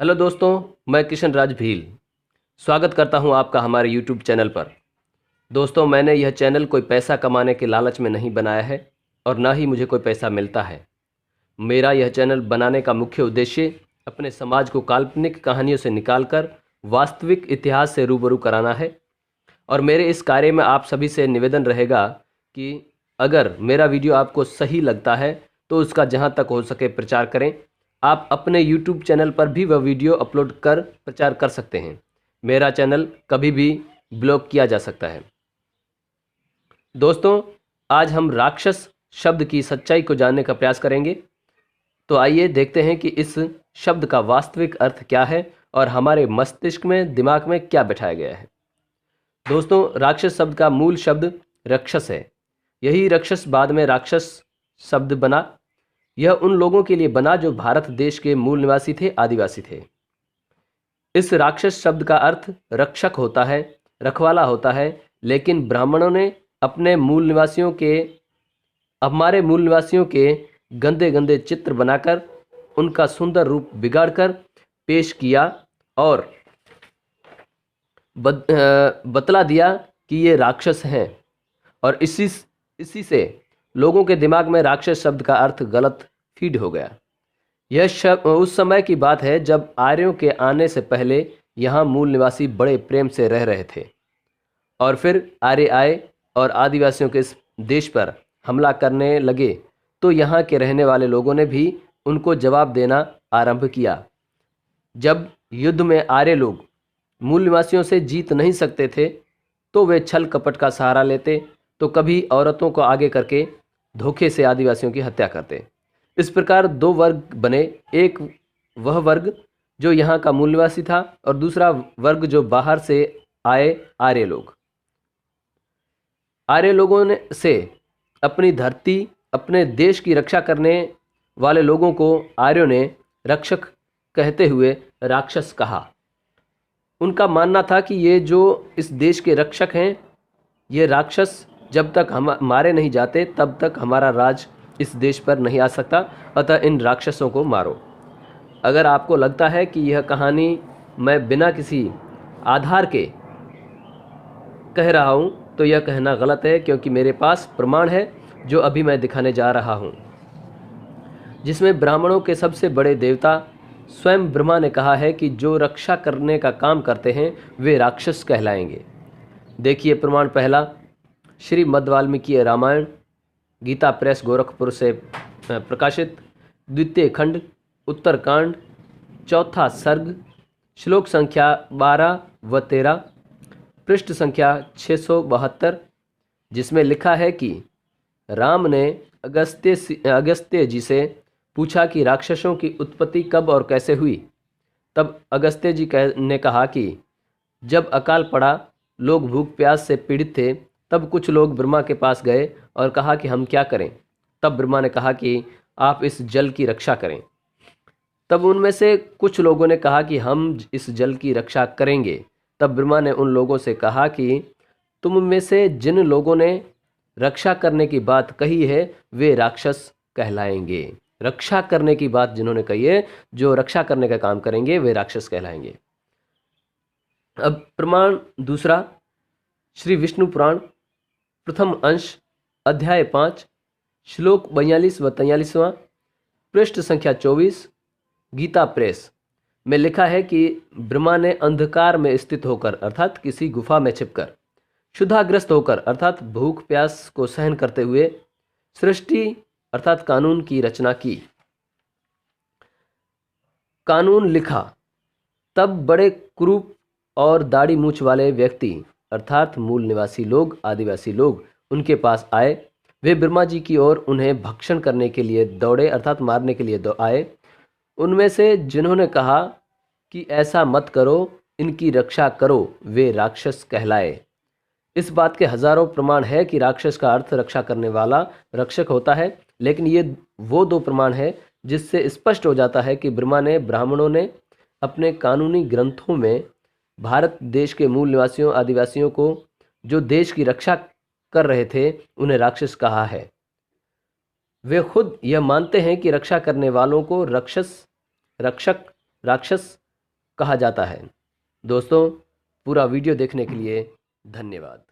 Hello दोस्तों, मैं किशन राज भील स्वागत करता हूं आपका हमारे यूट्यूब चैनल पर। दोस्तों, मैंने यह चैनल कोई पैसा कमाने के लालच में नहीं बनाया है और ना ही मुझे कोई पैसा मिलता है। मेरा यह चैनल बनाने का मुख्य उद्देश्य अपने समाज को काल्पनिक कहानियों से निकालकर वास्तविक इतिहास से रूबरू कराना है। और मेरे इस कार्य में आप सभी से निवेदन रहेगा कि अगर मेरा वीडियो आपको सही लगता है तो उसका जहां तक हो सके प्रचार करें। आप अपने YouTube चैनल पर भी वह वीडियो अपलोड कर प्रचार कर सकते हैं। मेरा चैनल कभी भी ब्लॉक किया जा सकता है। दोस्तों, आज हम राक्षस शब्द की सच्चाई को जानने का प्रयास करेंगे। तो आइए देखते हैं कि इस शब्द का वास्तविक अर्थ क्या है और हमारे मस्तिष्क में, दिमाग में क्या बैठाया गया है। दोस्तों, राक्षस शब्द का मूल शब्द रक्षस है। यही रक्षस बाद में राक्षस शब्द बना। यह उन लोगों के लिए बना जो भारत देश के मूल निवासी थे, आदिवासी थे। इस राक्षस शब्द का अर्थ रक्षक होता है, रखवाला होता है। लेकिन ब्राह्मणों ने हमारे मूल निवासियों के गंदे गंदे चित्र बनाकर उनका सुंदर रूप बिगाड़कर पेश किया और बतला दिया कि ये राक्षस हैं। और इसी से लोगों के दिमाग में राक्षस शब्द का अर्थ गलत फीड हो गया। यह शब्द उस समय की बात है जब आर्यों के आने से पहले यहाँ मूल निवासी बड़े प्रेम से रह रहे थे और फिर आर्य आए और आदिवासियों के इस देश पर हमला करने लगे तो यहाँ के रहने वाले लोगों ने भी उनको जवाब देना आरंभ किया। जब युद्ध में आर्य लोग मूल निवासियों से जीत नहीं सकते थे तो वे छल कपट का सहारा लेते, तो कभी औरतों को आगे करके धोखे से आदिवासियों की हत्या करते। इस प्रकार दो वर्ग बने, एक वह वर्ग जो यहाँ का मूल निवासी था और दूसरा वर्ग जो बाहर से आए आर्य लोग। आर्य लोगों ने से अपनी धरती, अपने देश की रक्षा करने वाले लोगों को आर्यों ने रक्षक कहते हुए राक्षस कहा। उनका मानना था कि ये जो इस देश के रक्षक हैं, ये राक्षस जब तक हम मारे नहीं जाते तब तक हमारा राज इस देश पर नहीं आ सकता, अतः इन राक्षसों को मारो। अगर आपको लगता है कि यह कहानी मैं बिना किसी आधार के कह रहा हूँ तो यह कहना गलत है, क्योंकि मेरे पास प्रमाण है जो अभी मैं दिखाने जा रहा हूँ, जिसमें ब्राह्मणों के सबसे बड़े देवता स्वयं ब्रह्मा ने कहा है कि जो रक्षा करने का काम करते हैं वे राक्षस कहलाएंगे। देखिए प्रमाण पहला, श्री मध्य वाल्मीकि रामायण, गीता प्रेस गोरखपुर से प्रकाशित, द्वितीय खंड, उत्तरकांड, चौथा सर्ग, श्लोक संख्या 12 व 13, पृष्ठ संख्या 672, जिसमें लिखा है कि राम ने अगस्त्य जी से पूछा कि राक्षसों की उत्पत्ति कब और कैसे हुई। तब अगस्त्य जी ने कहा कि जब अकाल पड़ा, लोग भूख प्यास से पीड़ित थे, तब कुछ लोग ब्रह्मा के पास गए और कहा कि हम क्या करें। तब ब्रह्मा ने कहा कि आप इस जल की रक्षा करें। तब उनमें से कुछ लोगों ने कहा कि हम इस जल की रक्षा करेंगे। तब ब्रह्मा ने उन लोगों से कहा कि तुम में से जिन लोगों ने रक्षा करने की बात कही है वे राक्षस कहलाएंगे। रक्षा करने की बात जिन्होंने कही है, जो रक्षा करने का काम करेंगे वे राक्षस कहलाएंगे। अब प्रमाण दूसरा, श्री विष्णु पुराण, प्रथम अंश, अध्याय 5, श्लोक 42 व 43वां, पृष्ठ संख्या 24, गीता प्रेस में लिखा है कि ब्रह्मा ने अंधकार में स्थित होकर अर्थात किसी गुफा में छिपकर, क्षुधाग्रस्त होकर अर्थात भूख प्यास को सहन करते हुए सृष्टि अर्थात कानून की रचना की, कानून लिखा। तब बड़े कुरूप और दाढ़ी मूछ वाले व्यक्ति अर्थात मूल निवासी लोग, आदिवासी लोग उनके पास आए। वे ब्रह्मा जी की ओर उन्हें भक्षण करने के लिए दौड़े अर्थात मारने के लिए आए। उनमें से जिन्होंने कहा कि ऐसा मत करो, इनकी रक्षा करो, वे राक्षस कहलाए। इस बात के हजारों प्रमाण है कि राक्षस का अर्थ रक्षा करने वाला, रक्षक होता है। लेकिन ये वो दो प्रमाण है जिससे स्पष्ट हो जाता है कि ब्राह्मणों ने अपने कानूनी ग्रंथों में भारत देश के मूल निवासियों, आदिवासियों को जो देश की रक्षा कर रहे थे उन्हें राक्षस कहा है। वे खुद यह मानते हैं कि रक्षा करने वालों को राक्षस कहा जाता है। दोस्तों, पूरा वीडियो देखने के लिए धन्यवाद।